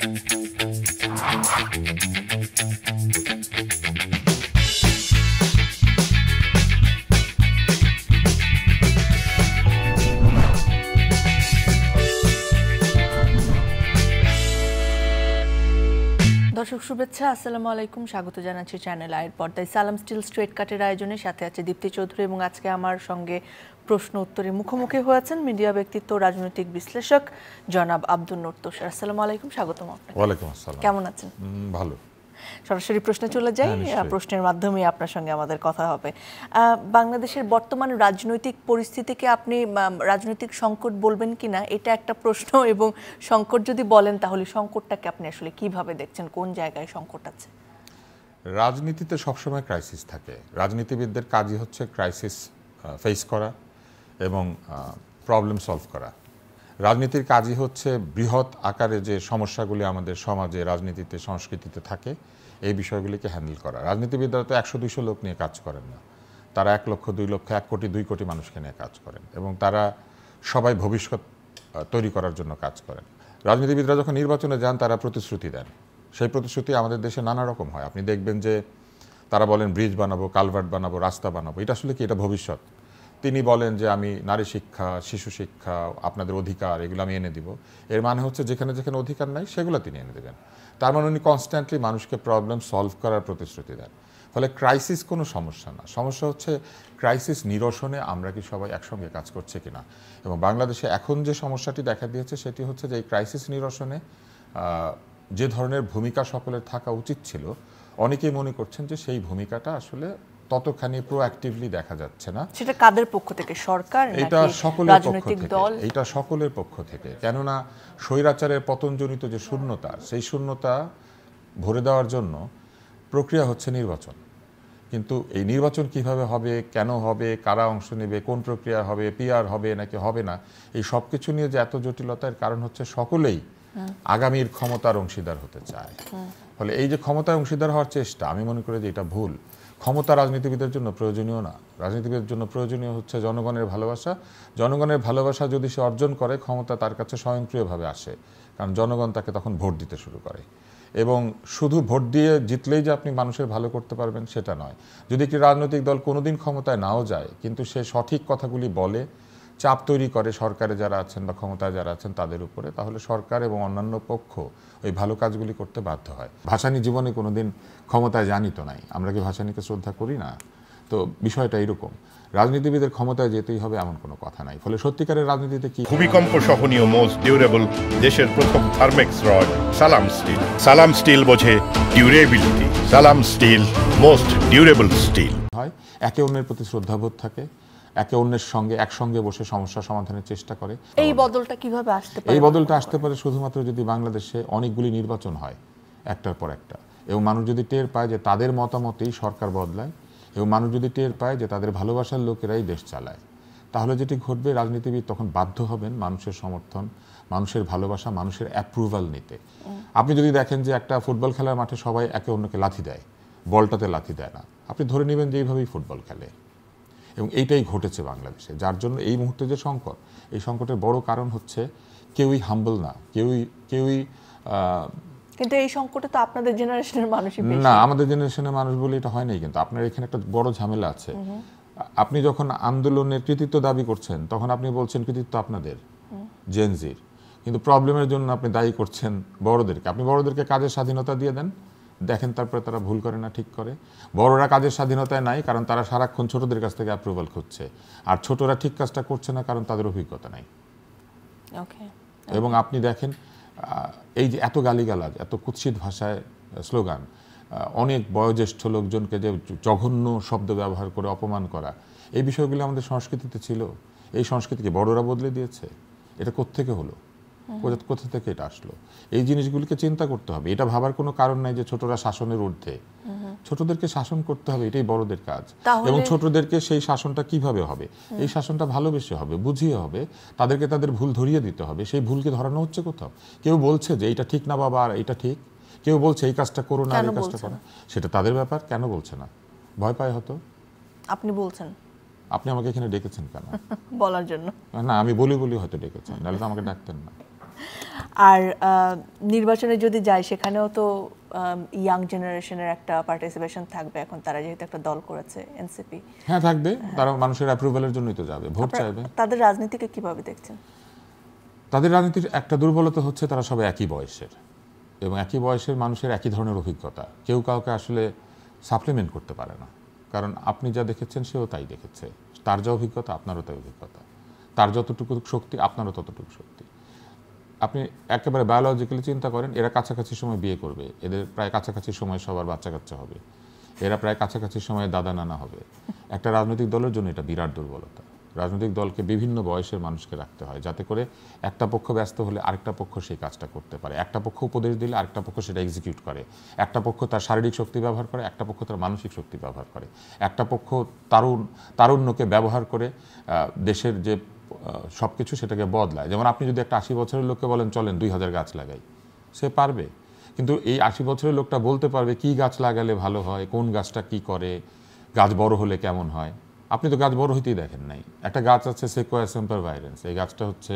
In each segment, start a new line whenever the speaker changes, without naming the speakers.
দর্শক শুভেচ্ছা, আসসালামু আলাইকুম। স্বাগত জানাচ্ছি চ্যানেল আইয়ের পর্দায় সালাম স্টিল স্ট্রেট কাটের আয়োজনে। সাথে আছে দীপ্তি চৌধুরী এবং আজকে আমার সঙ্গে প্রশ্ন উত্তরে মুখোমুখি হয়েছেন মিডিয়া ব্যক্তিত্ব, রাজনৈতিক বিশ্লেষক জনাব আব্দুল নূর তোষার। আসসালামু আলাইকুম, স্বাগতম আপনাকে।
ওয়ালাইকুম আসসালাম।
কেমন আছেন? ভালো। সরাসরি প্রশ্নে চলে যাই, প্রশ্নের মাধ্যমে আপনার সঙ্গে আমাদের কথা হবে। বাংলাদেশের বর্তমান রাজনৈতিক পরিস্থিতিকে আপনি রাজনৈতিক সংকট বলবেন কিনা এটা একটা প্রশ্ন, এবং সংকট যদি বলেন তাহলে সংকটটাকে আপনি আসলে কিভাবে দেখছেন, কোন জায়গায় সংকট আছে?
রাজনীতিতে সবসময় ক্রাইসিস থাকে। রাজনীতিবিদদের কাজই হচ্ছে ক্রাইসিস ফেস করা এবং প্রবলেম সলভ করা। রাজনীতির কাজই হচ্ছে বৃহৎ আকারে যে সমস্যাগুলি আমাদের সমাজে, রাজনীতিতে, সংস্কৃতিতে থাকে এই বিষয়গুলিকে হ্যান্ডেল করা। রাজনীতিবিদরা তো 100-200 লোক নিয়ে কাজ করেন না, তারা 1 লক্ষ, 2 লক্ষ, 1 কোটি, 2 কোটি মানুষকে নিয়ে কাজ করেন এবং তারা সবাই ভবিষ্যৎ তৈরি করার জন্য কাজ করেন। রাজনীতিবিদরা যখন নির্বাচনে যান তারা প্রতিশ্রুতি দেন। সেই প্রতিশ্রুতি আমাদের দেশে নানা রকম হয়। আপনি দেখবেন যে তারা বলেন ব্রিজ বানাবো, কালভার্ট বানাবো, রাস্তা বানাবো। এটা আসলে কি? এটা ভবিষ্যৎ। তিনি বলেন যে আমি নারী শিক্ষা, শিশু শিক্ষা, আপনাদের অধিকার এগুলো আমি এনে দিব। এর মানে হচ্ছে যেখানে যেখানে অধিকার নাই সেগুলো তিনি এনে দেবেন। তার মানে উনি কনস্ট্যান্টলি মানুষকে প্রবলেম সলভ করার প্রতিশ্রুতি দেন। ফলে ক্রাইসিস কোনো সমস্যা না, সমস্যা হচ্ছে ক্রাইসিস নিরসনে আমরা কি সবাই একসঙ্গে কাজ করছে কিনা। এবং বাংলাদেশে এখন যে সমস্যাটি দেখা দিয়েছে সেটি হচ্ছে যে এই ক্রাইসিস নিরসনে যে ধরনের ভূমিকা সকলের থাকা উচিত ছিল, অনেকেই মনে করছেন যে সেই ভূমিকাটা আসলে ততখানি প্রোঅ্যাক্টিভলি দেখা যাচ্ছে না।
সেটা কাদের পক্ষ থেকে? সরকার,
এটা সকলের পক্ষ থেকে, এটা সকলের পক্ষ থেকে। কেননা স্বৈরাচারের পতনজনিত যে শূন্যতা, সেই শূন্যতা ভরে দেওয়ার জন্য প্রক্রিয়া হচ্ছে নির্বাচন। কিন্তু এই নির্বাচন কিভাবে হবে, কেন হবে, কারা অংশ নেবে, কোন প্রক্রিয়া হবে, পিআর হবে নাকি হবে না, এই সব কিছু নিয়ে যে এত জটিলতার কারণ হচ্ছে সকলেই আগামীর ক্ষমতার অংশীদার হতে চায়। ফলে এই যে ক্ষমতার অংশীদার হওয়ার চেষ্টা, আমি মনে করি যে এটা ভুল। ক্ষমতা রাজনীতিবিদের জন্য প্রয়োজনীয় না। রাজনীতিবিদের জন্য প্রয়োজনীয় হচ্ছে জনগণের ভালোবাসা। জনগণের ভালোবাসা যদি সে অর্জন করে, ক্ষমতা তার কাছে স্বয়ংক্রিয়ভাবে আসে, কারণ জনগণ তাকে তখন ভোট দিতে শুরু করে। এবং শুধু ভোট দিয়ে জিতলেই যে আপনি মানুষের ভালো করতে পারবেন সেটা নয়। যদি একটি রাজনৈতিক দল কোনোদিন ক্ষমতায় নাও যায়, কিন্তু সে সঠিক কথাগুলি বলে, চাপ তৈরি করে সরকারে যারা আছেন বা ক্ষমতায় যারা আছেন তাদের উপরে, তাহলে সরকার এবং অন্যান্য পক্ষ ওই ভালো কাজগুলি করতে বাধ্য হয়। ভাসানী জীবনে কোনোদিন ক্ষমতায় জানিত নাই, আমরা কি ভাসানীকে শ্রদ্ধা করি না? তো বিষয়টা এরকম, রাজনীতিবিদের ক্ষমতায় যেতেই হবে এমন কোনো কথা নাই। ফলে সত্যিকারের রাজনীতিতে কি
ভূমিকম্প সহনীয় মোস্ট ডিউরেবল দেশের প্রথম Thermex rod Salam steel. Salam steel বোঝে durability. Salam steel most durable still.
হয় একে অন্যের প্রতি শ্রদ্ধাবোধ থাকে, একে অন্যের সঙ্গে একসঙ্গে বসে সমস্যা সমাধানের চেষ্টা করে।
এই বদলটা কিভাবে আসতে পারে?
এই বদলটা আসতে পারে শুধুমাত্র যদি বাংলাদেশে অনেকগুলি নির্বাচন হয় একটার পর একটা, এবং মানুষ যদি টের পায় যে তাদের মতামতেই সরকার বদলায়, এবং মানুষ যদি টের পায় যে তাদের ভালোবাসার লোকেরাই দেশ চালায়, তাহলে যেটি ঘটবে, রাজনীতিবিদ তখন বাধ্য হবেন মানুষের সমর্থন, মানুষের ভালোবাসা, মানুষের অ্যাপ্রুভাল নিতে। আপনি যদি দেখেন যে একটা ফুটবল খেলার মাঠে সবাই একে অন্যকে লাথি দেয়, বলটাতে লাথি দেয় না, আপনি ধরে নেবেন যে এইভাবেই ফুটবল খেলে। এবং এইটাই ঘটেছে বাংলাদেশে, যার জন্য এই মুহূর্তে যে সংকট, এই সংকটের বড় কারণ হচ্ছে কেউই হাম্বল না, কেউই
কিন্তু এই সংকটে তো আপনাদের জেনারেশনের মানুষই বেশি।
না, আমাদের জেনারেশনের মানুষ বলে এটা হয় নাই। কিন্তু আপনার এখানে একটা বড় ঝামেলা আছে। আপনি যখন আন্দোলনের কৃতিত্ব দাবি করছেন তখন আপনি বলছেন কৃতিত্ব আপনাদের, জেনজির, কিন্তু প্রবলেমের জন্য আপনি দায়ী করছেন বড়দেরকে। আপনি বড়দেরকে কাজের স্বাধীনতা দিয়ে দেন, দেখেন তারপরে তারা ভুল করে না ঠিক করে। বড়রা কাজের স্বাধীনতায় নাই, কারণ তারা সারাক্ষণ ছোটদের কাছ থেকে অ্যাপ্রুভাল খুঁজছে, আর ছোটরা ঠিক কাজটা করছে না কারণ তাদের অভিজ্ঞতা নাই। এবং আপনি দেখেন এই যে এত গালিগালাজ, এত কুৎসিত ভাষায় স্লোগান, অনেক বয়োজ্যেষ্ঠ লোকজনকে যে জঘন্য শব্দ ব্যবহার করে অপমান করা, এই বিষয়গুলো আমাদের সংস্কৃতিতে ছিল। এই সংস্কৃতিকে বড়রা বদলে দিয়েছে। এটা কোত্থেকে হলো, কোথা থেকে এটা আসলো? এই জিনিসগুলিকে চিন্তা করতে হবে। এটা ভাবার কোনো কারণ নাই যে ছোটরা শাসনের ঊর্ধ্বে। ছোটদেরকে শাসন করতে হবে, এটাই বড়দের কাজ। এবং ছোটদেরকে সেই শাসনটা কিভাবে হবে, এই শাসনটা ভালোবেসে হবে, বুঝিয়ে হবে, তাদেরকে তাদের ভুল ধরিয়ে দিতে হবে। সেই ভুলকে ধরানো হচ্ছে কোথাও? কেউ বলছে যে এটা ঠিক না বাবা, আর এটা ঠিক। কেউ বলছে এই কাজটা করো না, এই কাজটা করো, সেটা তাদের ব্যাপার। কেন বলছে না? ভয় পায় হয়তো।
আপনি বলছেন,
আপনি আমাকে এখানে ডেকেছেন কেন?
বলার জন্য।
না, আমি বলি হয়তো ডেকেছেন, নাহলে তো আমাকে ডাকতেন না।
আর নির্বাচনে যদি যায় সেখানেও তো ইয়াং জেনারেশনের একটা পার্টিসিপেশন থাকবে, এখন তারা যেহেতু একটা দল করেছে এনসিপি।
হ্যাঁ থাকবে, তারা মানুষের অ্যাপ্রুভালের জন্যই তো যাবে, ভোট চাইবে।
তাদের রাজনীতিকে কিভাবে দেখছেন?
তাদের রাজনীতির একটা দুর্বলতা হচ্ছে তারা সবাই একই বয়সের, এবং একই বয়সের মানুষের একই ধরনের অভিজ্ঞতা, কেউ কাউকে আসলে সাপ্লিমেন্ট করতে পারে না। কারণ আপনি যা দেখেছেন সেও তাই দেখেছে, তার যা অভিজ্ঞতা আপনারও তাই অভিজ্ঞতা, তার যতটুকু শক্তি আপনারও ততটুকু শক্তি। আপনি একেবারে বায়োলজিক্যালি চিন্তা করেন, এরা কাছাকাছি সময় বিয়ে করবে, এদের প্রায় কাছাকাছি সময় সবার বাচ্চা কাচ্চা হবে, এরা প্রায় কাছাকাছি সময়ে দাদা নানা হবে। একটা রাজনৈতিক দলের জন্য এটা বিরাট দুর্বলতা। রাজনৈতিক দলকে বিভিন্ন বয়সের মানুষকে রাখতে হয়, যাতে করে একটা পক্ষ ব্যস্ত হলে আরেকটা পক্ষ সেই কাজটা করতে পারে, একটা পক্ষ উপদেশ দিলে আরেকটা পক্ষ সেটা এক্সিকিউট করে, একটা পক্ষ তার শারীরিক শক্তি ব্যবহার করে, একটা পক্ষ তার মানসিক শক্তি ব্যবহার করে, একটা পক্ষ তারুণ্যকে ব্যবহার করে দেশের যে সব কিছু সেটাকে বদলায়। যেমন আপনি যদি একটা 80 বছরের লোককে বলেন চলেন 2000 গাছ লাগাই, সে পারবে, কিন্তু এই 80 বছরের লোকটা বলতে পারবে কি গাছ লাগালে ভালো হয়, কোন গাছটা কি করে, গাছ বড় হলে কেমন হয়। আপনি তো গাছ বড় হইতেই দেখেন নাই। একটা গাছ আছে সেকোয়া সেম্পারভাইরেন্স, এই গাছটা হচ্ছে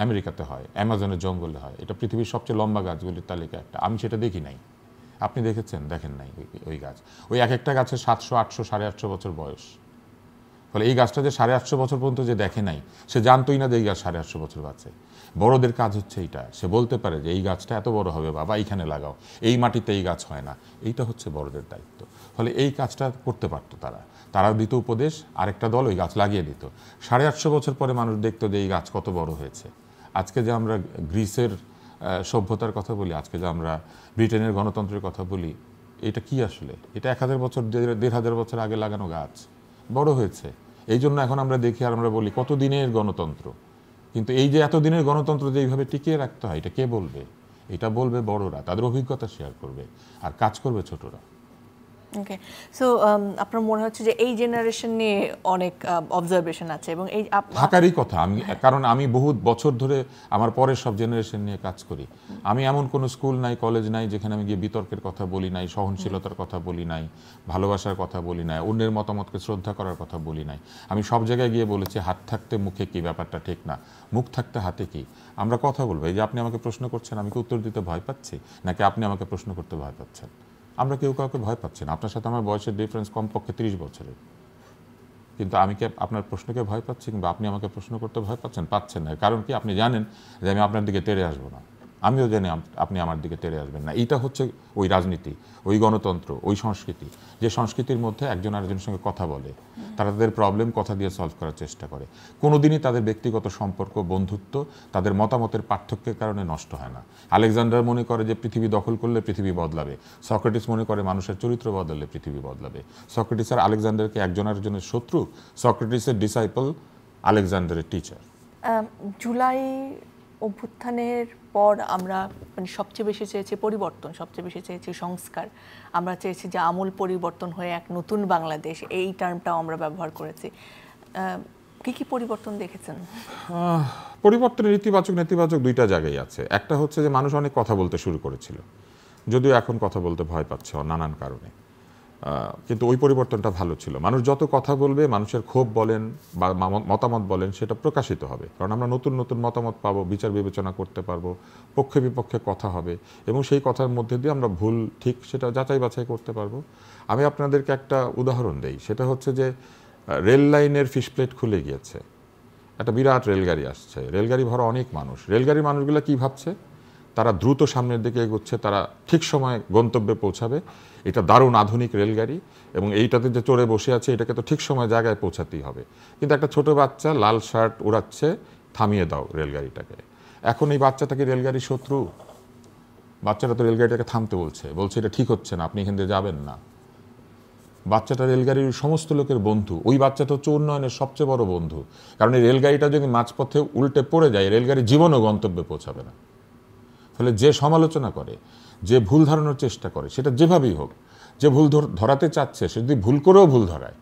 আমেরিকাতে হয়, অ্যামাজনের জঙ্গলে হয়, এটা পৃথিবীর সবচেয়ে লম্বা গাছগুলির তালিকা একটা। আমি সেটা দেখি নাই, আপনি দেখেছেন? দেখেন নাই। ওই গাছ, ওই এক একটা গাছের 700, 800, 850 বছর বয়স। ফলে এই গাছটা যে 850 বছর পর্যন্ত যে দেখে নাই, সে জানতোই না যে এই গাছ 850 বছর বাঁচে। বড়দের কাজ হচ্ছে এইটা, সে বলতে পারে যে এই গাছটা এত বড় হবে বাবা, এইখানে লাগাও, এই মাটিতে এই গাছ হয় না, এইটা হচ্ছে বড়দের দায়িত্ব। ফলে এই কাজটা করতে পারতো তারা দিত উপদেশ, আরেকটা দল ওই গাছ লাগিয়ে দিত। 850 বছর পরে মানুষ দেখতো যে এই গাছ কত বড় হয়েছে। আজকে যে আমরা গ্রিসের সভ্যতার কথা বলি, আজকে যে আমরা ব্রিটেনের গণতন্ত্রের কথা বলি, এটা কি আসলে? এটা 1000 বছর 1500 বছর আগে লাগানো গাছ, বড় হয়েছে। এই জন্য এখন আমরা দেখি আর আমরা বলি কত দিনের গণতন্ত্র, কিন্তু এই যে এত দিনের গণতন্ত্র যে এইভাবে টিকিয়ে রাখতে হয়, এটা কে বলবে? এটা বলবে বড়রা, তাদের অভিজ্ঞতা শেয়ার করবে, আর কাজ করবে ছোটরা।
ওকে, সো আপনার মনে হচ্ছে যে এই জেনারেশন নিয়ে অনেক অবজারভেশন আছে, এবং এই
থাকারই কথা। কারণ আমি বহু বছর ধরে আমার পরের সব জেনারেশন নিয়ে কাজ করি। আমি এমন কোনো স্কুল নাই, কলেজ নাই যেখানে আমি গিয়ে বিতর্কের কথা বলি নাই, সহনশীলতার কথা বলি নাই, ভালোবাসার কথা বলি নাই, অন্যের মতামতকে শ্রদ্ধা করার কথা বলি নাই। আমি সব জায়গায় গিয়ে বলেছি হাত থাকতে মুখে কি, ব্যাপারটা ঠিক না, মুখ থাকতে হাতে কি। আমরা কথা বলবো। এই যে আপনি আমাকে প্রশ্ন করছেন, আমি কি উত্তর দিতে ভয় পাচ্ছি, নাকি আপনি আমাকে প্রশ্ন করতে ভয় পাচ্ছেন? আমরা কেউ কাউকে ভয় পাচ্ছি না। আপনার সাথে আমার বয়সের ডিফারেন্স কমপক্ষে 30 বছরের, কিন্তু আমি কি আপনার প্রশ্নকে ভয় পাচ্ছি, কিংবা আপনি আমাকে প্রশ্ন করতে ভয় পাচ্ছেন না? কারণ কি? আপনি জানেন যে আমি আপনার দিকে তেড়ে আসবো না, আমিও জানি আপনি আমার দিকে তেড়ে আসবেন না। এইটা হচ্ছে ওই রাজনীতি, ওই গণতন্ত্র, ওই সংস্কৃতি, যে সংস্কৃতির মধ্যে একজন আরেকজনের সঙ্গে কথা বলে, তারা তাদের প্রবলেম কথা দিয়ে সলভ করার চেষ্টা করে। কোনোদিনই তাদের ব্যক্তিগত সম্পর্ক, বন্ধুত্ব তাদের মতামতের পার্থক্যের কারণে নষ্ট হয় না। আলেকজান্ডার মনে করে যে পৃথিবী দখল করলে পৃথিবী বদলাবে, সক্রেটিস মনে করে মানুষের চরিত্র বদলালে পৃথিবী বদলাবে। সক্রেটিস আর আলেকজান্ডারকে একজন আরেকজনের শত্রু, সক্রেটিসের ডিসাইপল, আলেকজান্ডারের টিচার।
জুলাই অভ্যুত্থানের পর আমরা মানে সবচেয়ে বেশি চেয়েছি পরিবর্তন, সবচেয়ে বেশি চেয়েছি সংস্কার, আমরা চেয়েছি যে আমূল পরিবর্তন হয়ে এক নতুন বাংলাদেশ, এই টার্মটাও আমরা ব্যবহার করেছি। কি কি পরিবর্তন দেখেছেন?
পরিবর্তনের ইতিবাচক নেতিবাচক দুইটা জায়গায় আছে। একটা হচ্ছে যে মানুষ অনেক কথা বলতে শুরু করেছিল, যদিও এখন কথা বলতে ভয় পাচ্ছে নানান কারণে, কিন্তু ওই পরিবর্তনটা ভালো ছিল। মানুষ যত কথা বলবে, মানুষের ক্ষোভ বলেন বা মতামত বলেন, সেটা প্রকাশিত হবে, কারণ আমরা নতুন নতুন মতামত পাবো, বিচার বিবেচনা করতে পারবো, পক্ষে বিপক্ষে কথা হবে, এবং সেই কথার মধ্যে দিয়ে আমরা ভুল ঠিক সেটা যাচাই বাছাই করতে পারবো। আমি আপনাদেরকে একটা উদাহরণ দেই, সেটা হচ্ছে যে রেল লাইনের ফিশ প্লেট খুলে গিয়েছে, একটা বিরাট রেলগাড়ি আসছে, রেলগাড়ি ভরা অনেক মানুষ। রেলগাড়ির মানুষগুলো কি ভাবছে? তারা দ্রুত সামনের দিকে এগোচ্ছে, তারা ঠিক সময়ে গন্তব্যে পৌঁছাবে, এটা দারুণ আধুনিক রেলগাড়ি, এবং এইটাতে যে চড়ে বসে আছে এটাকে তো ঠিক সময় জায়গায় পৌঁছাতেই হবে। কিন্তু একটা ছোট বাচ্চা লাল শার্ট উড়াচ্ছে, থামিয়ে দাও রেলগাড়িটাকে। এখন এই বাচ্চাটাকে রেলগাড়ির শত্রু? বাচ্চাটা তো রেলগাড়িটাকে থামতে বলছে এটা ঠিক হচ্ছে না, আপনি এখান থেকে যাবেন না। বাচ্চাটা রেলগাড়ির সমস্ত লোকের বন্ধু, ওই বাচ্চাটা হচ্ছে উন্নয়নের সবচেয়ে বড় বন্ধু, কারণ এই রেলগাড়িটা যদি মাঝপথে উল্টে পড়ে যায়, রেলগাড়ি জীবনও গন্তব্যে পৌঁছাবে না। ফলে যে সমালোচনা করে, যে ভুল ধরানোর চেষ্টা করে, সেটা যেভাবেই হোক, যে ভুল ধরাতে চাচ্ছে সে যদি ভুল করেও ভুল ধরায়,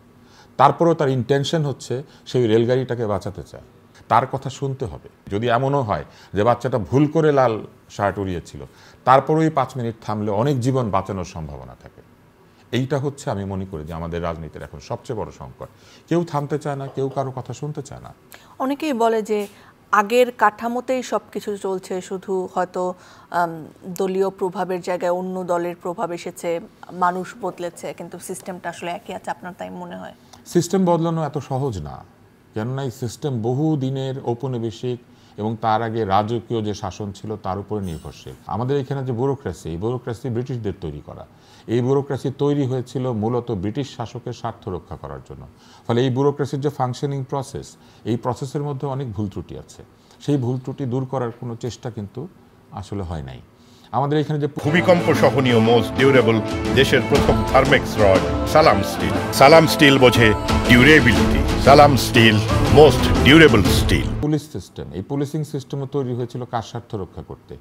তারপরেও তার ইন্টেনশন হচ্ছে সেই রেলগাড়িটাকে বাঁচাতে চায়, তার কথা শুনতে হবে। যদি এমনও হয় যে বাচ্চাটা ভুল করে লাল শার্ট উড়িয়েছিল, তারপরেই 5 মিনিট থামলে অনেক জীবন বাঁচানোর সম্ভাবনা থাকে। এইটা হচ্ছে আমি মনে করি যে আমাদের রাজনীতির এখন সবচেয়ে বড় সংকট। কেউ থামতে চায় না, কেউ কারো কথা শুনতে চায় না।
অনেকেই বলে যে আগের কাঠামোতেই সব কিছু চলছে, শুধু হয়তো দলীয় প্রভাবের জায়গায় অন্য দলের প্রভাব এসেছে, মানুষ বদলেছে, কিন্তু সিস্টেমটা আসলে একই আছে, আপনার তাই মনে হয়?
সিস্টেম বদলানো এত সহজ না, কেননা এই সিস্টেম বহু দিনের ঔপনিবেশিক এবং তার আগে রাজকীয় যে শাসন ছিল তার উপরে নির্ভরশীল। আমাদের এখানে যে ব্যুরোক্রেসি, এই ব্যুরোক্রেসি ব্রিটিশদের তৈরি করা। এই ব্যুরোক্রেসি তৈরি হয়েছিল মূলত ব্রিটিশ শাসকের স্বার্থ রক্ষা করার জন্য। ফলে এই ব্যুরোক্রেসির যে ফাংশনিং প্রসেস, এই প্রসেসের মধ্যে অনেক ভুল ত্রুটি আছে। সেই ভুল ত্রুটি দূর করার কোনো চেষ্টা কিন্তু আসলে হয় নাই। আমাদের এখানে যে
ভূমিকম্প সহনীয় মোস্ট ডিউরেবল দেশের প্রথম Thermex rod Salam steel. Salam steel বোঝে durability. Salam steel most durable steel.
Police system, এই পুলিশিং সিস্টেমও তৈরি হয়েছিল কার স্বার্থ রক্ষা করতে?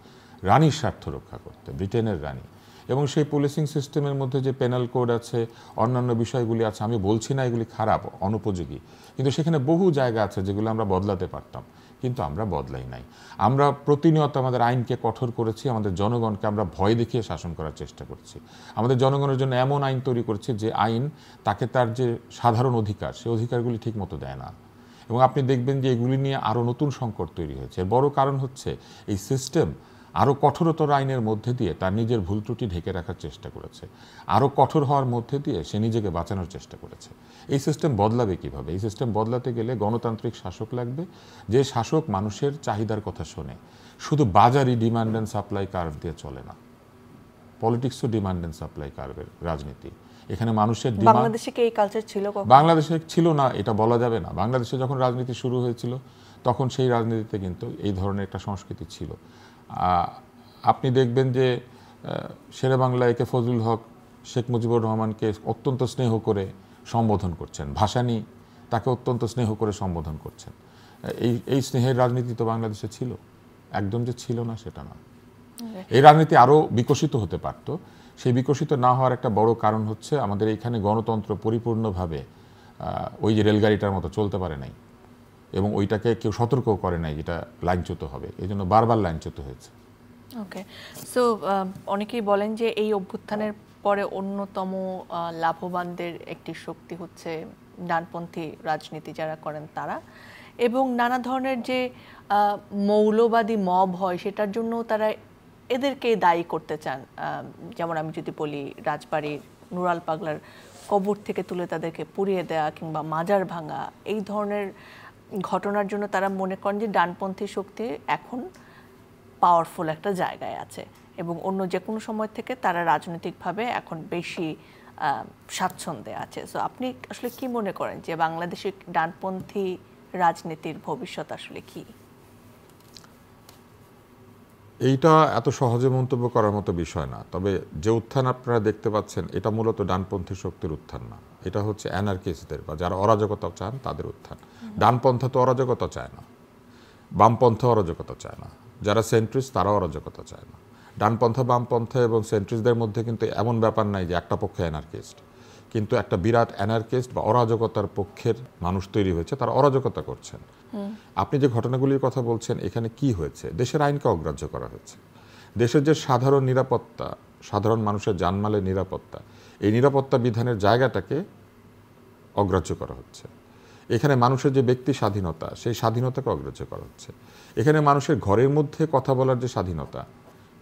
রানীর স্বার্থ রক্ষা করতে, ব্রিটেনের রানী। এবং সেই পুলিশিং সিস্টেমের মধ্যে যে পেনাল কোড আছে, অন্যান্য বিষয়গুলি আছে, আমি বলছি না এগুলি খারাপ, অনুপযোগী, কিন্তু সেখানে বহু জায়গা আছে যেগুলো আমরা বদলাতে পারতাম, কিন্তু আমরা বদলাই নাই। আমরা প্রতিনিয়ত আমাদের আইনকে কঠোর করেছি, আমাদের জনগণকে আমরা ভয় দেখিয়ে শাসন করার চেষ্টা করছি। আমাদের জনগণের জন্য এমন আইন তৈরি করছি যে আইন তাকে তার যে সাধারণ অধিকার, সেই অধিকারগুলি ঠিক মতো দেয় না। এবং আপনি দেখবেন যে এগুলি নিয়ে আরও নতুন সংকট তৈরি হয়েছে। বড় কারণ হচ্ছে এই সিস্টেম আরও কঠোরতর আইনের মধ্যে দিয়ে তার নিজের ভুল ত্রুটি ঢেকে রাখার চেষ্টা করেছে, আরও কঠোর হওয়ার মধ্যে দিয়ে সে নিজেকে বাঁচানোর চেষ্টা করেছে। এই সিস্টেম বদলাবে কিভাবে? এই সিস্টেম বদলাতে গেলে গণতান্ত্রিক শাসক লাগবে, যে শাসক মানুষের চাহিদার কথা শোনে। শুধু বাজারি ডিমান্ড অ্যান্ড সাপ্লাই কার্ভ দিয়ে চলে না, পলিটিক্সও ডিমান্ড অ্যান্ড সাপ্লাই কার্ভের রাজনীতি। এখানে মানুষের ডিমান্ড,
বাংলাদেশে কি এই কালচার ছিল?
বাংলাদেশে ছিল না এটা বলা যাবে না। বাংলাদেশে যখন রাজনীতি শুরু হয়েছিল তখন সেই রাজনীতিতে কিন্তু এই ধরনের একটা সংস্কৃতি ছিল। আপনি দেখবেন যে শেরেবাংলায় কে ফজলুল হক শেখ মুজিবুর রহমানকে অত্যন্ত স্নেহ করে সম্বোধন করছেন, ভাসানী তাকে অত্যন্ত স্নেহ করে সম্বোধন করছেন। এই স্নেহের রাজনীতি তো বাংলাদেশে ছিল, একদম যে ছিল না সেটা না। এই রাজনীতি আরও বিকশিত হতে পারত। সেই বিকশিত না হওয়ার একটা বড় কারণ হচ্ছে আমাদের এখানে গণতন্ত্র পরিপূর্ণভাবে ওই যে রেলগাড়িটার মতো চলতে পারে নাই, এবং ওইটাকে কেউ সতর্কও করে নাই যেটা লাইনচ্যুত হবে, এই জন্য বারবার লাইনচ্যুত হয়েছে।
ওকে, সো অনেকেই বলেন যে এই অভ্যুত্থানের পরে অন্যতম লাভবানদের একটি শক্তি হচ্ছে ডানপন্থী রাজনীতি যারা করেন তারা, এবং নানা ধরনের যে মৌলবাদী মব হয় সেটার জন্য তারা এদেরকে দায়ী করতে চান। যেমন আমি যদি বলি, রাজবাড়ির নুরাল পাগলার কবর থেকে তুলে তাদেরকে পুড়িয়ে দেওয়া কিংবা মাজার ভাঙা, এই ধরনের ঘটনার জন্য তারা মনে করেন যে ডানপন্থী শক্তি এখন পাওয়ারফুল একটা জায়গায় আছে এবং অন্য যে কোনো সময় থেকে তারা রাজনৈতিকভাবে এখন বেশি স্বাচ্ছন্দ্যে আছে। সো আপনি আসলে কি মনে করেন যে বাংলাদেশের ডানপন্থী রাজনীতির ভবিষ্যৎ আসলে কি?
এইটা এত সহজে মন্তব্য করার মতো বিষয় না। তবে যে উত্থান আপনারা দেখতে পাচ্ছেন এটা মূলত ডানপন্থী শক্তির উত্থান না, এটা হচ্ছে অ্যানার্কিস্টদের বা যারা অরাজকতা চান তাদের উত্থান। ডানপন্থা তো অরাজকতা চায় না, বামপন্থা অরাজকতা চায় না, যারা সেন্ট্রিস্ট তারাও অরাজকতা চায় না। ডানপন্থা, বামপন্থা এবং সেন্ট্রিস্টদের মধ্যে কিন্তু এমন ব্যাপার নাই যে একটা পক্ষে অ্যানার্কিস্ট, কিন্তু একটা বিরাট অ্যানার্কিস্ট বা অরাজকতার পক্ষের মানুষ তৈরি হয়েছে, তারা অরাজকতা করছেন। আপনি যে ঘটনাগুলির কথা বলছেন, এখানে কি হয়েছে? দেশের আইনকে অগ্রাহ্য করা হয়েছে। দেশের যে সাধারণ নিরাপত্তা, সাধারণ মানুষের জানমালের নিরাপত্তা, এই নিরাপত্তা বিধানের জায়গাটাকে অগ্রাহ্য করা হচ্ছে। এখানে মানুষের যে ব্যক্তি স্বাধীনতা, সেই স্বাধীনতাকে অগ্রাহ্য করা হচ্ছে। এখানে মানুষের ঘরের মধ্যে কথা বলার যে স্বাধীনতা,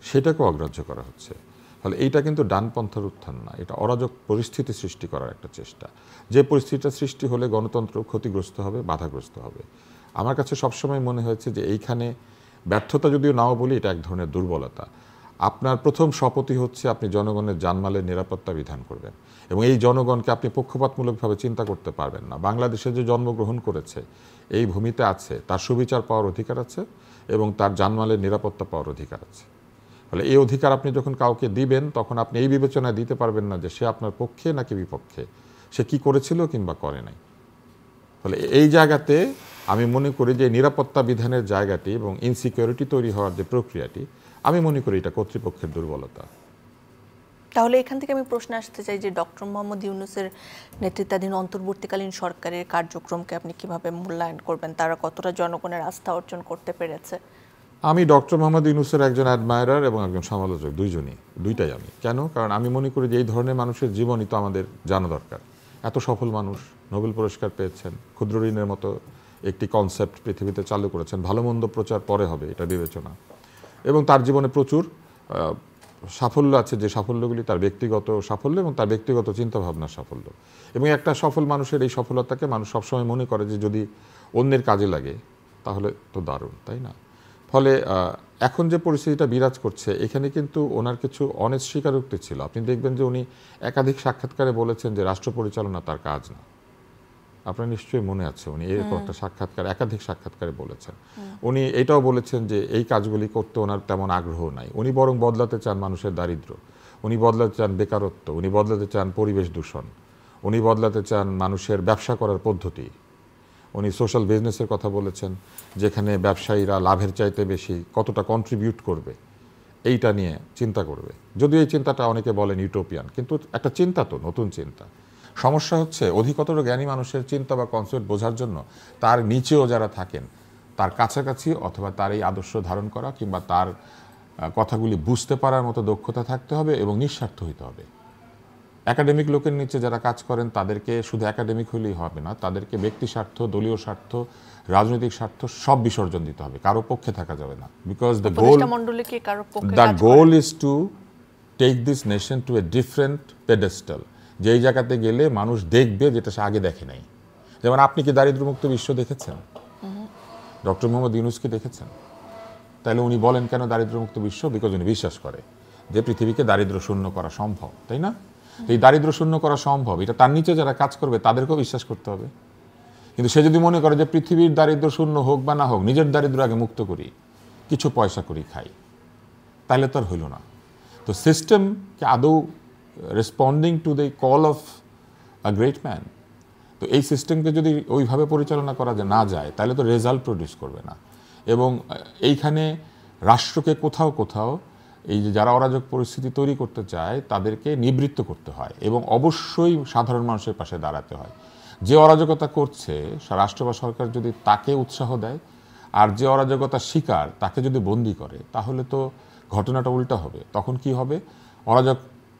সেটাকে অগ্রাহ্য করা হচ্ছে। ফলে এইটা কিন্তু ডানপন্থার উত্থান না, এটা অরাজক পরিস্থিতি সৃষ্টি করার একটা চেষ্টা। যে পরিস্থিতিটা সৃষ্টি হলে গণতন্ত্র ক্ষতিগ্রস্ত হবে, বাধাগ্রস্ত হবে। আমার কাছে সবসময় মনে হয়েছে যে এইখানে ব্যর্থতা যদিও নাও বলি, এটা এক ধরনের দুর্বলতা। আপনার প্রথম শপথই হচ্ছে আপনি জনগণের জানমালের নিরাপত্তা বিধান করবেন, এবং এই জনগণকে আপনি পক্ষপাতমূলকভাবে চিন্তা করতে পারবেন না। বাংলাদেশে যে জন্মগ্রহণ করেছে, এই ভূমিতে আছে, তার সুবিচার পাওয়ার অধিকার আছে এবং তার জানমালের নিরাপত্তা পাওয়ার অধিকার আছে। ফলে এই অধিকার আপনি যখন কাউকে দিবেন, তখন আপনি এই বিবেচনায় দিতে পারবেন না যে সে আপনার পক্ষে নাকি বিপক্ষে, সে কি করেছিল কিংবা করে নাই। ফলে এই জায়গাতে আমি মনে করি যে নিরাপত্তা বিধানের জায়গাটি এবং ইনসিকিউরিটি তৈরি হওয়ার যে প্রক্রিয়াটি, আমি মনে করি এটা কর্তৃপক্ষের দুর্বলতা।
তাহলে এখান থেকে আমি প্রশ্ন আসতে চাই যে ডক্টর মোহাম্মদ ইউনূসের নেতৃত্বাধীন অন্তর্বর্তীকালীন সরকারের কার্যক্রমকে আপনি কিভাবে মূল্যায়ন করবেন? তারা কতটা জনগণের আস্থা অর্জন করতে পেরেছে?
আমি ডক্টর মোহাম্মদ ইউনূসের একজন অ্যাডমায়ারার এবং একজন সমালোচক, দুইটাই আমি। কেন? কারণ আমি মনে করি যে এই ধরনের মানুষের জীবনই তো আমাদের জানা দরকার। এত সফল মানুষ, নোবেল পুরস্কার পেয়েছেন, ক্ষুদ্র ঋণের মতো একটি কনসেপ্ট পৃথিবীতে চালু করেছেন। ভালো মন্দ প্রচার পরে হবে, এটা বিবেচনা। এবং তার জীবনে প্রচুর সাফল্য আছে, যে সাফল্যগুলি তার ব্যক্তিগত সাফল্য এবং তার ব্যক্তিগত চিন্তাভাবনার সাফল্য। এবং একটা সফল মানুষের এই সফলতাকে মানুষ সবসময় মনে করে যে যদি অন্যের কাজে লাগে তাহলে তো দারুণ, তাই না? ফলে এখন যে পরিস্থিতিটা বিরাজ করছে, এখানে কিন্তু ওনার কিছু অনেস্ট স্বীকারোক্তি ছিল। আপনি দেখবেন যে উনি একাধিক সাক্ষাৎকারে বলেছেন যে রাষ্ট্র পরিচালনা তার কাজ না। আপনার নিশ্চয়ই মনে আছে উনি এরকম একটা সাক্ষাৎকার, একাধিক সাক্ষাৎকারে বলেছেন। উনি এটাও বলেছেন যে এই কাজগুলি করতে ওনার তেমন আগ্রহ নাই। উনি বরং বদলাতে চান মানুষের দারিদ্র্য, উনি বদলাতে চান বেকারত্ব, উনি বদলাতে চান পরিবেশ দূষণ, উনি বদলাতে চান মানুষের ব্যবসা করার পদ্ধতি। উনি সোশ্যাল বিজনেসের কথা বলেছেন, যেখানে ব্যবসায়ীরা লাভের চাইতে বেশি কতটা কন্ট্রিবিউট করবে এইটা নিয়ে চিন্তা করবে। যদিও এই চিন্তাটা অনেকে বলেন ইউটোপিয়ান, কিন্তু একটা চিন্তা তো, নতুন চিন্তা। সমস্যা হচ্ছে অধিকতর জ্ঞানী মানুষের চিন্তা বা কনসেপ্ট বোঝার জন্য তার নিচেও যারা থাকেন তার কাছাকাছি অথবা তার এই আদর্শ ধারণ করা কিংবা তার কথাগুলি বুঝতে পারার মতো দক্ষতা থাকতে হবে এবং নিঃস্বার্থ হইতে হবে। একাডেমিক লোকের নিচে যারা কাজ করেন তাদেরকে শুধু একাডেমিক হলেই হবে না, তাদেরকে ব্যক্তি স্বার্থ, দলীয় স্বার্থ, রাজনৈতিক স্বার্থ সব বিসর্জন দিতে হবে, কারো পক্ষে থাকা যাবে না। Because the goal is to take this nation to a different pedestal, যেই জায়গাতে গেলে মানুষ দেখবে যেটা সে আগে দেখে নাই। যেমন আপনি কি দারিদ্র্যমুক্ত বিশ্ব দেখেছেন? ডক্টর মোহাম্মদ ইউনূসকে দেখেছেন? তাহলে উনি বলেন কেন দারিদ্র্যমুক্ত বিশ্ব? বিকজ উনি বিশ্বাস করে যে পৃথিবীকে দারিদ্র শূন্য করা সম্ভব, তাই না? এই দারিদ্র শূন্য করা সম্ভব, এটা তার নিচে যারা কাজ করবে তাদেরকেও বিশ্বাস করতে হবে। কিন্তু সে যদি মনে করে যে পৃথিবীর দারিদ্র শূন্য হোক বা না হোক, নিজের দারিদ্র আগে মুক্ত করি, কিছু পয়সা করি খাই, তাহলে তো আর হইল না। তো সিস্টেমকে আদৌ responding to the call of a great man, তো এই সিস্টেমকে যদি ওইভাবে পরিচালনা করা না যায় তাহলে তো রেজাল্ট প্রডিউস করবে না। এবং এইখানে রাষ্ট্রকে কোথাও কোথাও এই যে যারা অরাজক পরিস্থিতি তৈরি করতে চায় তাদেরকে নিবৃত্ত করতে হয় এবং অবশ্যই সাধারণ মানুষের পাশে দাঁড়াতে হয়। যে অরাজকতা করছে রাষ্ট্র বা সরকার যদি তাকে উৎসাহ দেয় আর যে অরাজকতার শিকার তাকে যদি বন্দি করে, তাহলে তো ঘটনাটা উল্টা হবে। তখন কি হবে? অরাজক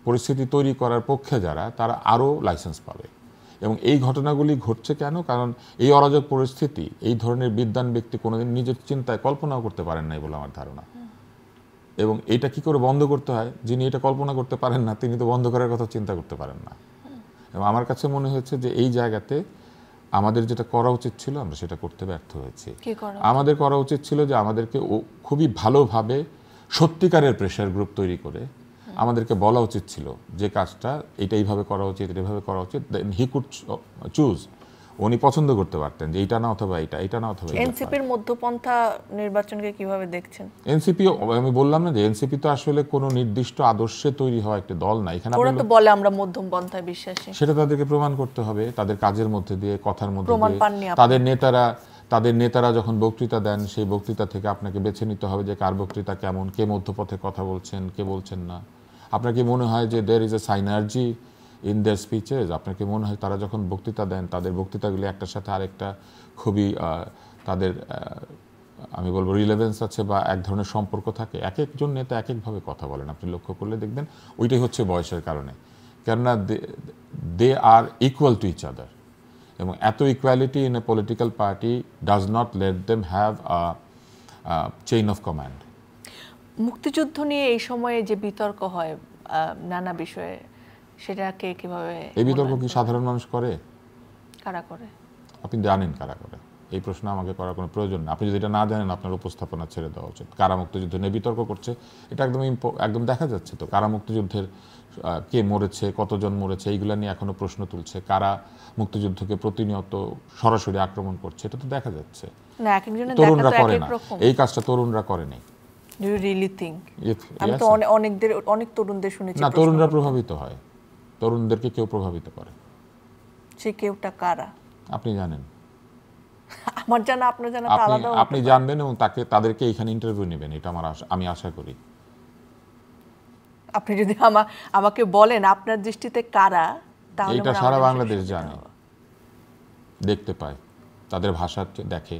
পরিস্থিতি তৈরি করার পক্ষে যারা, তারা আরও লাইসেন্স পাবে। এবং এই ঘটনাগুলি ঘটছে কেন? কারণ এই অরাজক পরিস্থিতি এই ধরনের বিদ্বান ব্যক্তি কোনোদিন নিজের চিন্তায় কল্পনাও করতে পারেন নাই বলে আমার ধারণা। এবং এটা কি করে বন্ধ করতে হয়? যিনি এটা কল্পনা করতে পারেন না তিনি তো বন্ধ করার কথা চিন্তা করতে পারেন না। এবং আমার কাছে মনে হয়েছে যে এই জায়গাতে আমাদের যেটা করা উচিত ছিল আমরা সেটা করতে ব্যর্থ হয়েছি। আমাদের করা উচিত ছিল যে আমাদেরকে খুবই ভালোভাবে সত্যিকারের প্রেশার গ্রুপ তৈরি করে আমাদেরকে বলা উচিত ছিল যে কাজটা এটা এইভাবে করা উচিত, এইভাবে করা উচিত। হি কুড চুজ, উনি পছন্দ করতে পারতেন যে এইটা না অথবা এইটা না অথবা এইটা।
এনসিপির মধ্যপন্থা নির্বাচনকে কিভাবে দেখছেন?
এনসিপি, আমি বললাম না যে এনসিপি তো আসলে কোনো নির্দিষ্ট আদর্শে তৈরি হওয়া একটা দল না। এখানে
ওরা তো বলে আমরা মধ্যম পন্থায় বিশ্বাসী।
সেটা তাদেরকে প্রমাণ করতে হবে তাদের কাজের মধ্যে দিয়ে, কথার মধ্যে দিয়ে। তাদের নেতারা যখন বক্তৃতা দেন সেই বক্তৃতা থেকে আপনাকে বেছে নিতে হবে যে কার বক্তৃতা কেমন, কে মধ্যপথে কথা বলছেন, কে বলছেন না। আপনার কি মনে হয় যে there is a synergy in their speeches? আপনার কি মনে হয় তারা যখন বক্তৃতা দেন তাদের বক্তৃতাগুলি একটার সাথে আরেকটা খুবই তাদের আমি বলবো রিলেভেন্স আছে বা এক ধরনের সম্পর্ক থাকে? এক একজন নেতা এক একভাবে কথা বলেন, আপনি লক্ষ্য করলে দেখবেন ওইটাই হচ্ছে বয়সের কারণে। কেননা দে আর ইকুয়াল টু ইচ আদার, এবং এত equality in a political party does not let them have a chain of command.
মুক্তিযুদ্ধ নিয়ে এই সময়ে যে বিতর্ক হয় নানা বিষয়ে, সেটাকে কিভাবে?
এই বিতর্ক কি সাধারণ মানুষ করে?
কারা করে?
আপনি জানেন কারা করে? এই প্রশ্ন আমাকে করার কোনো প্রয়োজন না। আপনি যদি এটা না জানেন আপনার উপস্থাপনা ছেড়ে দেওয়া উচিত। কারা মুক্তিযুদ্ধ নিয়ে বিতর্ক করছে এটা একদম দেখা যাচ্ছে তো। কারা মুক্তিযুদ্ধের কে মরেছে, কতজন মরেছে, এইগুলো নিয়ে এখনো প্রশ্ন তুলছে। কারা মুক্তিযুদ্ধকে প্রতিনিয়ত সরাসরি আক্রমণ করছে এটা তো দেখা যাচ্ছে। তরুণরা করে না, এই কাজটা তরুণরা করে নাই।
Do you really think? আমি তো অনেক তরুণদের শুনেছি।
না, তরুণরা প্রভাবিত হয়, তরুণদেরকে কেউ প্রভাবিত করে।
সে কেউটা কারা
আপনি জানেন?
আমার জানা আপনার জানা তো আলাদা।
আপনি জানবেন এবং তাদেরকে এখানে ইন্টারভিউ নেবেন, এটা আমি আশা করি।
আপনি যদি আমাকে বলেন আপনার দৃষ্টিতে কারা, তাহলে
এটা সারা বাংলাদেশ জানে, দেখতে পায়, তাদের ভাষা দেখে,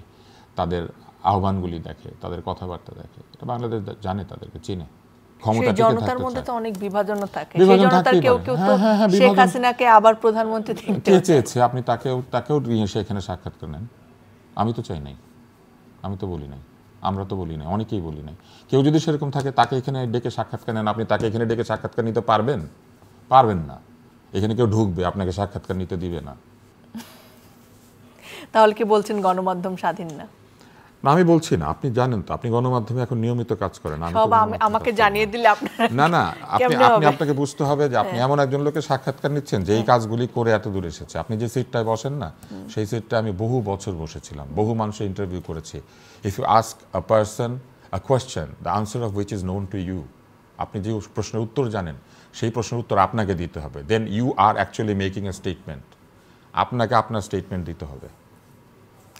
তাদের আহ্বানগুলি দেখে, তাদের কথাবার্তা দেখে। এটা বাংলাদেশ জানে, তাদেরকে চিনে। ক্ষমতা টিকে থাকতে চায়।
জনতার মধ্যে তো অনেক বিভাজনও থাকে। সেই জনতার কেউ তো শেখ হাসিনাকে আবার প্রধানমন্ত্রী দেখতে চেয়েছে।
আপনি তাকেও নিয়ে এসে এখানে সাক্ষাৎ করে নেন। আমি তো চাই নাই, আমি তো বলি নাই, আমরা তো বলি নাই, অনেকেই বলি নাই। কেউ যদি সেরকম থাকে তাকে এখানে ডেকে সাক্ষাৎকার নেন, আপনি তাকে এখানে ডেকে সাক্ষাৎকার নিতে পারবেন? পারবেন না। এখানে কেউ ঢুকবে, আপনাকে সাক্ষাৎকার নিতে দিবে না।
তাহলে কি বলছেন গণমাধ্যম স্বাধীন না?
না, আমি বলছি না, আপনি জানেন তো, আপনি গণমাধ্যমে এখন নিয়মিত কাজ করেন।
সব আমাকে জানিয়ে দিলে আপনারা
না না, আপনাকে বুঝতে হবে যে আপনি এমন একজন লোকের সাক্ষাৎকার নিচ্ছেন যে এই কাজগুলি করে এত দূর এসেছে। আপনি যে সিটটায় বসেন না, সেই সিটটায় আমি বহু বছর বসেছিলাম, বহু মানুষের ইন্টারভিউ করেছি। If you ask a person a question, the answer of which is known to you, আপনি যে প্রশ্নের উত্তর জানেন সেই প্রশ্নের উত্তর আপনাকে দিতে হবে। Then you are actually making a statement. আপনাকে আপনার স্টেটমেন্ট দিতে হবে।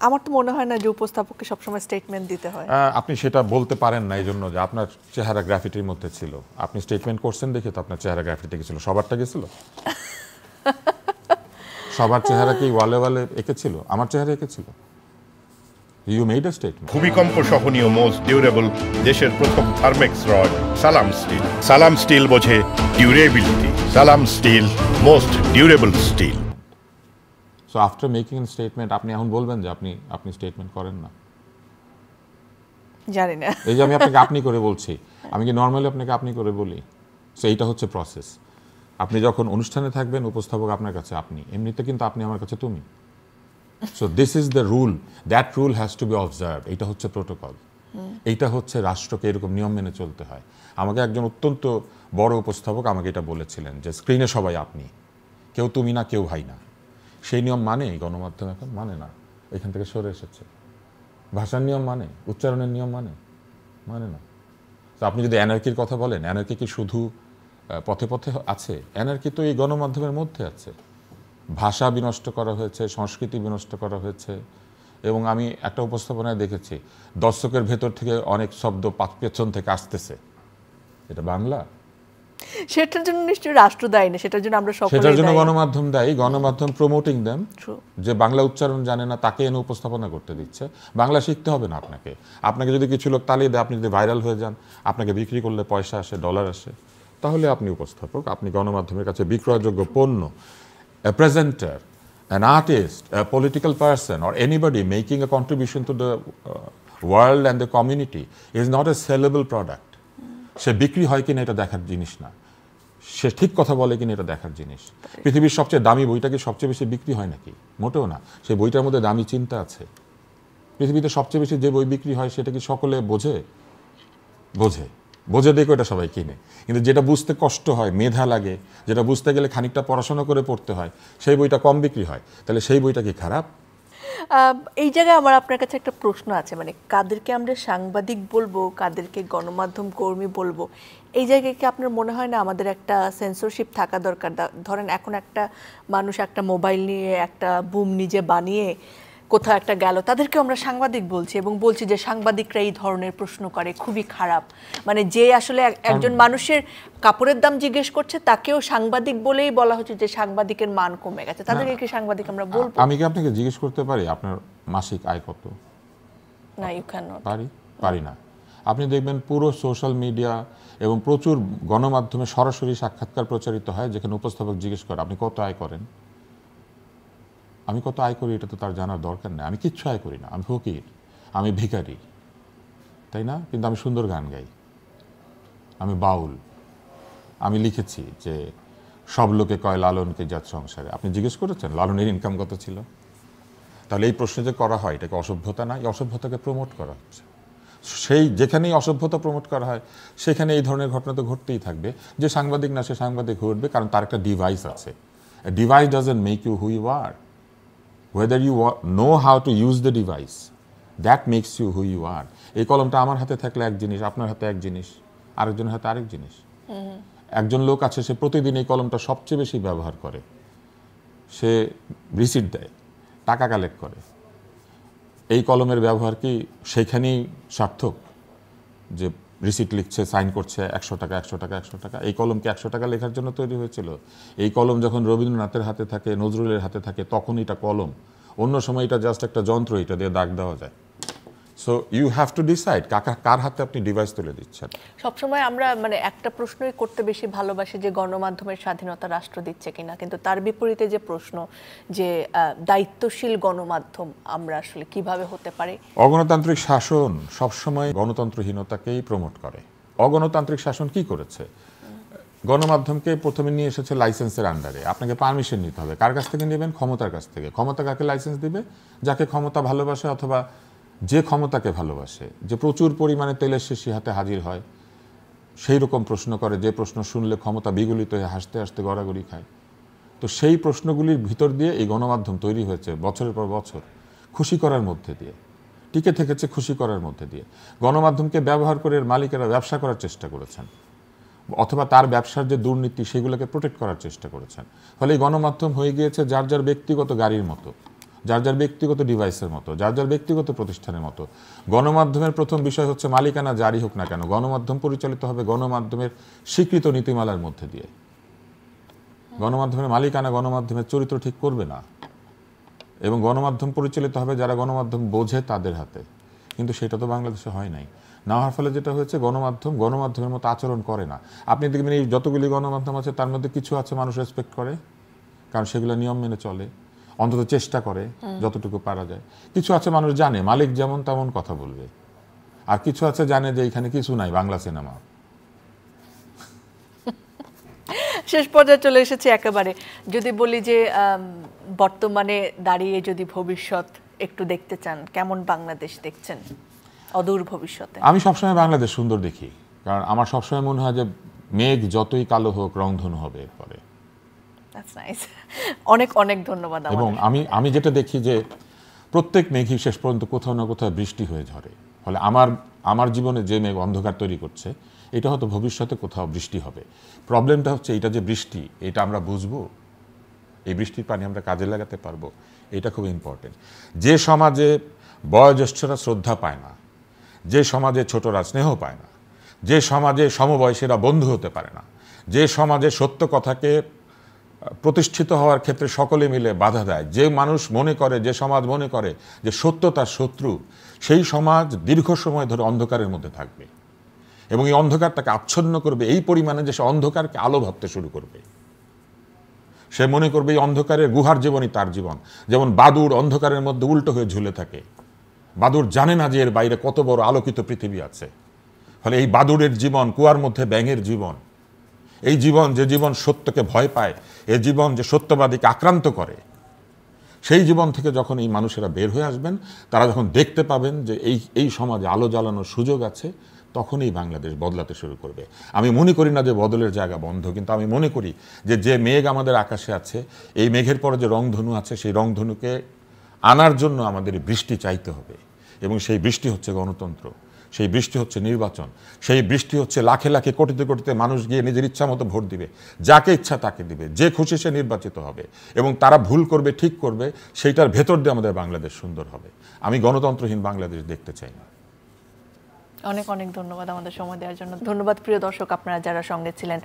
আমার তো মনে হয় না যে উপস্থাপককে সবসময় স্টেটমেন্ট দিতে হয়।
আপনি সেটা বলতে পারেন না, এই জন্য যে আপনার চেহারা গ্রাফিটির মধ্যে ছিল। আপনি স্টেটমেন্ট করছেন দেখে তো আপনার চেহারা গ্রাফিটি গেছিল। সবারটা গেছিল? সবার চেহারা কি ওয়ালে ওয়ালে এঁকেছিল? আমার চেহারা এঁকেছিল? You made a statement.
ভূমিকম্প সহনীয় মোস্ট ডিউরেবল দেশের প্রথম Thermex rod Salam steel. Salam steel বোঝে durability. Salam steel most durable steel.
So after making a statement আপনি এখন বলবেন যে আপনি স্টেটমেন্ট করেন না?
জানি না।
এই যে আমি আপনাকে আপনি করে বলছি, আমি কি নর্মালি আপনাকে আপনি করে বলি? সো এইটা হচ্ছে প্রসেস। আপনি যখন অনুষ্ঠানে থাকবেন, উপস্থাপক আপনার কাছে আপনি, এমনিতে কিন্তু আপনি আমার কাছে তুমি। So this is the rule, that rule has to be observed. এইটা হচ্ছে প্রোটোকল, এইটা হচ্ছে রাষ্ট্রকে এরকম নিয়ম মেনে চলতে হয়। আমাকে একজন অত্যন্ত বড় উপস্থাপক আমাকে এটা বলেছিলেন যে স্ক্রিনে সবাই আপনি, কেউ তুমি না, কেউ ভাই না। সেই নিয়ম মানে গণমাধ্যম এখন মানে না, এখান থেকে সরে এসেছে। ভাষার নিয়ম মানে, উচ্চারণের নিয়ম মানে না। তো আপনি যদি অ্যানার্কির কথা বলেন, অ্যানার্কি কি শুধু পথে পথে আছে? অ্যানার্কি তো এই গণমাধ্যমের মধ্যে আছে। ভাষা বিনষ্ট করা হয়েছে, সংস্কৃতি বিনষ্ট করা হয়েছে। এবং আমি একটা উপস্থাপনায় দেখেছি দর্শকের ভেতর থেকে অনেক শব্দ পেছন থেকে আসতেছে। এটা বাংলা?
সেটার জন্য নিশ্চয়ই রাষ্ট্র দায়ী না, সেটার জন্য আমরা সকলেই দায়ী।
সেটার জন্য গণমাধ্যম দায়ী। গণমাধ্যম প্রমোটিং দেম,
True.
যে বাংলা উচ্চারণ জানে না তাকে এনে উপস্থাপনা করতে দিচ্ছে। বাংলা শিখতে হবে না আপনাকে। আপনাকে যদি কিছু লোক তালিয়ে দেয়, আপনি যদি ভাইরাল হয়ে যান, আপনাকে বিক্রি করলে পয়সা আসে, ডলার আসে, তাহলে আপনি উপস্থাপক, আপনি গণমাধ্যমের কাছে বিক্রয়যোগ্য পণ্য। A presenter, an artist, a political person, or anybody making a contribution to the world and the community is not a sellable product. সে বিক্রি হয় কিনা এটা দেখার জিনিস না, সে ঠিক কথা বলে কিনা এটা দেখার জিনিস। পৃথিবীর সবচেয়ে দামি বইটা কি সবচেয়ে বেশি বিক্রি হয় নাকি? মোটেও না। সেই বইটার মধ্যে দামি চিন্তা আছে। পৃথিবীতে সবচেয়ে বেশি যে বই বিক্রি হয় সেটা কি সকলে বোঝে দেখো এটা সবাই কিনে। কিন্তু যেটা বুঝতে কষ্ট হয়, মেধা লাগে, যেটা বুঝতে গেলে খানিকটা পড়াশোনা করে পড়তে হয়, সেই বইটা কম বিক্রি হয়। তাহলে সেই বইটা কি খারাপ?
এই জায়গায় আমার আপনার কাছে একটা প্রশ্ন আছে, মানে কাদেরকে আমরা সাংবাদিক বলবো, কাদেরকে গণমাধ্যম কর্মী বলবো, এই জায়গায় কি আপনার মনে হয় না আমাদের একটা সেন্সরশিপ থাকা দরকার? ধরেন এখন একটা মানুষ একটা মোবাইল নিয়ে একটা বুম নিজে বানিয়ে কোথাও একটা গেল, তাদেরকে আমরা সাংবাদিক বলছি এবং বলছি যে সাংবাদিকরা এই ধরনের প্রশ্ন করে, খুবই খারাপ। মানে যে আসলে একজন মানুষের কাপড়ের দাম জিজ্ঞেস করছে তাকেও সাংবাদিক বলেই বলা হচ্ছে যে সাংবাদিকের মান কমে গেছে। তাদেরকে কি সাংবাদিক আমরা বলবো?
আমি কি আপনাকে জিজ্ঞেস করতে পারি আপনার মাসিক আয় কত?
না, ইউ ক্যান নট।
পারি না। আপনি দেখবেন পুরো সোশ্যাল মিডিয়া এবং প্রচুর গণমাধ্যমে সরাসরি সাক্ষাৎকার প্রচারিত হয় যেখানে উপস্থাপক জিজ্ঞেস করে আপনি কত আয় করেন। আমি কত আয় করি এটা তো তার জানার দরকার নেই। আমি কিচ্ছু আয় করি না, আমি ফকির, আমি ভিখারি, তাই না? কিন্তু আমি সুন্দর গান গাই, আমি বাউল। আমি লিখেছি যে সব লোকে কয় লালনকে জাত সংসারে। আপনি জিজ্ঞেস করেছেন লালনের ইনকাম কত ছিল? তাহলে এই প্রশ্ন যে করা হয় এটাকে অসভ্যতা না? এই অসভ্যতাকে প্রমোট করা হচ্ছে। সেই যেখানেই অসভ্যতা প্রমোট করা হয় সেখানে এই ধরনের ঘটনা তো ঘটতেই থাকবে। যে সাংবাদিক না সে সাংবাদিক হয়ে উঠবে, কারণ তার একটা ডিভাইস আছে। Device doesn't make you who you are, whether you know how to use the device, that makes you who you are. এই কলমটা আমার হাতে থাকলে এক জিনিস, আপনার হাতে এক জিনিস, আরেকজনের হাতে আরেক জিনিস। একজন লোক আছে সে প্রতিদিন এই কলমটা সবচেয়ে বেশি ব্যবহার করে, সে রিসিট দেয়, টাকা কালেক্ট করে। এই কলমের ব্যবহার কি সেখানেই সার্থক যে রিসিট লিখছে, সাইন করছে 100 টাকা 100 টাকা 100 টাকা? এই কলম কি 100 টাকা লেখার জন্য তৈরি হয়েছিল? এই কলম যখন রবীন্দ্রনাথের হাতে থাকে, নজরুলের হাতে থাকে, তখন এটা কলম। অন্য সময় এটা জাস্ট একটা যন্ত্র, এটা দিয়ে দাগ দেওয়া যায়। So you have to decide কার হাতে আপনি ডিভাইস তুলে দিচ্ছেন।
সবসময় আমরা মানে একটা প্রশ্নই করতে বেশি ভালোবাসি যে গণমাধ্যমের স্বাধীনতা রাষ্ট্র দিচ্ছে কিনা, কিন্তু তার বিপরীতে যে প্রশ্ন যে দায়িত্বশীল গণমাধ্যম আমরা আসলে কিভাবে হতে পারে।
অগণতান্ত্রিক শাসন সবসময় গণতন্ত্রহীনতাকেই প্রমোট করে। অগণতান্ত্রিক শাসন কি করেছে? গণমাধ্যমকে প্রথমে নিয়ে এসেছে লাইসেন্সের আন্ডারে। আপনাকে পারমিশন নিতে হবে। কার কাছ থেকে নেবেন? ক্ষমতার কাছ থেকে। ক্ষমতা কাকে লাইসেন্স দিবে? যাকে ক্ষমতা ভালোবাসে, অথবা যে ক্ষমতাকে ভালোবাসে, যে প্রচুর পরিমাণে তেলের শিশি হাতে হাজির হয়, সেই রকম প্রশ্ন করে যে প্রশ্ন শুনলে ক্ষমতা বিগলিত হয়ে হাসতে হাসতে গড়াগড়ি খায়। তো সেই প্রশ্নগুলির ভিতর দিয়ে এই গণমাধ্যম তৈরি হয়েছে বছরের পর বছর, খুশি করার মধ্যে দিয়ে টিকে থেকেছে, খুশি করার মধ্যে দিয়ে। গণমাধ্যমকে ব্যবহার করে মালিকেরা ব্যবসা করার চেষ্টা করেছেন, অথবা তার ব্যবসার যে দুর্নীতি সেগুলোকে প্রোটেক্ট করার চেষ্টা করেছেন। ফলে এই গণমাধ্যম হয়ে গিয়েছে যার যার ব্যক্তিগত গাড়ির মতো, যার যার ব্যক্তিগত ডিভাইসের মতো, যার যার ব্যক্তিগত প্রতিষ্ঠানের মতো। গণমাধ্যমের প্রথম বিষয় হচ্ছে মালিকানা জারি হোক না কেন, গণমাধ্যম পরিচালিত হবে গণমাধ্যমের স্বীকৃত নীতিমালার মধ্যে দিয়ে। গণমাধ্যমের মালিকানা গণমাধ্যমের চরিত্র ঠিক করবে না, এবং গণমাধ্যম পরিচালিত হবে যারা গণমাধ্যম বোঝে তাদের হাতে। কিন্তু সেটা তো বাংলাদেশে হয় নাই। না হওয়ার ফলে যেটা হয়েছে, গণমাধ্যমের মতো আচরণ করে না। আপনি দেখবেন এই যতগুলি গণমাধ্যম আছে তার মধ্যে কিছু আছে মানুষ রেসপেক্ট করে, কারণ সেগুলো নিয়ম মেনে চলে, অন্তত চেষ্টা করে যতটুকু পারা যায়। কিছু আছে মানুষ জানে মালিক যেমন তেমন কথা বলবে, আর কিছু আছে জানে যে এখানে কিছু নাই, বাংলা সিনেমা।
শেষ পর্যায়ে চলে এসেছে একেবারে। যদি বলি যে বর্তমানে দাঁড়িয়ে যদি ভবিষ্যৎ একটু দেখতে চান, কেমন বাংলাদেশ দেখছেন অদূর ভবিষ্যতে?
আমি সবসময় বাংলাদেশ সুন্দর দেখি, কারণ আমার সবসময় মনে হয় যে মেঘ যতই কালো হোক রংধনু হবে এরপরে।
অনেক অনেক ধন্যবাদ।
এবং আমি যেটা দেখি যে প্রত্যেক মেঘই শেষ পর্যন্ত কোথাও না কোথাও বৃষ্টি হয়ে ঝরে। ফলে আমার জীবনে যে মেঘ অন্ধকার তৈরি করছে, এটা হয়তো ভবিষ্যতে কোথাও বৃষ্টি হবে। প্রবলেমটা হচ্ছে এটা যে বৃষ্টি, এটা আমরা বুঝবো, এই বৃষ্টির পানি আমরা কাজে লাগাতে পারবো, এটা খুব ইম্পর্টেন্ট। যে সমাজে বয়োজ্যেষ্ঠরা শ্রদ্ধা পায় না, যে সমাজে ছোটরা স্নেহ পায় না, যে সমাজে সমবয়সীরা বন্ধু হতে পারে না, যে সমাজে সত্য কথাকে প্রতিষ্ঠিত হওয়ার ক্ষেত্রে সকলে মিলে বাধা দেয়, যে মানুষ মনে করে, যে সমাজ মনে করে যে সত্য তার শত্রু, সেই সমাজ দীর্ঘ সময় ধরে অন্ধকারের মধ্যে থাকবে, এবং এই অন্ধকারটাকে আচ্ছন্ন করবে এই পরিমাণে যে সে অন্ধকারকে আলো ভাবতে শুরু করবে। সে মনে করবে এই অন্ধকারের গুহার জীবনই তার জীবন। যেমন বাদুড় অন্ধকারের মধ্যে উল্টো হয়ে ঝুলে থাকে, বাদুড় জানে না যে এর বাইরে কত বড় আলোকিত পৃথিবী আছে। ফলে এই বাদুড়ের জীবন, কুয়ার মধ্যে ব্যাঙের জীবন, এই জীবন যে জীবন সত্যকে ভয় পায়, এই জীবন যে সত্যবাদীকে আক্রান্ত করে, সেই জীবন থেকে যখন এই মানুষেরা বের হয়ে আসবেন, তারা যখন দেখতে পাবেন যে এই সমাজে আলো জ্বালানোর সুযোগ আছে, তখনই বাংলাদেশ বদলাতে শুরু করবে। আমি মনে করি না যে বদলের জায়গা বন্ধ, কিন্তু আমি মনে করি যে মেঘ আমাদের আকাশে আছে, এই মেঘের পরে যে রংধনু আছে, সেই রংধনুকে আনার জন্য আমাদের বৃষ্টি চাইতে হবে। এবং সেই বৃষ্টি হচ্ছে গণতন্ত্র, সেই বৃষ্টি হচ্ছে নির্বাচন, সেই বৃষ্টি হচ্ছে লাখে লাখে কোটিতে কোটিতে মানুষ গিয়ে নিজের ইচ্ছা মতো ভোট দিবে, যাকে ইচ্ছা তাকে দিবে, যে খুশি সে নির্বাচিত হবে, এবং তারা ভুল করবে ঠিক করবে, সেইটার ভেতর দিয়ে আমাদের বাংলাদেশ সুন্দর হবে। আমি গণতন্ত্রহীন বাংলাদেশ দেখতে চাই না।
অনেক অনেক ধন্যবাদ আমাদের সময় দেওয়ার জন্য। ধন্যবাদ প্রিয় দর্শক, আপনারা যারা সঙ্গে ছিলেন।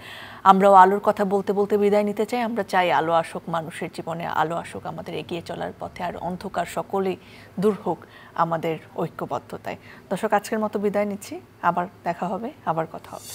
আমরাও আলোর কথা বলতে বলতে বিদায় নিতে চাই। আমরা চাই আলো আসুক মানুষের জীবনে, আলো আসুক আমাদের এগিয়ে চলার পথে, আর অন্ধকার সকলেই দূর হোক আমাদের ঐক্যবদ্ধতায়। দর্শক, আজকের মতো বিদায় নিচ্ছি। আবার দেখা হবে, আবার কথা হবে।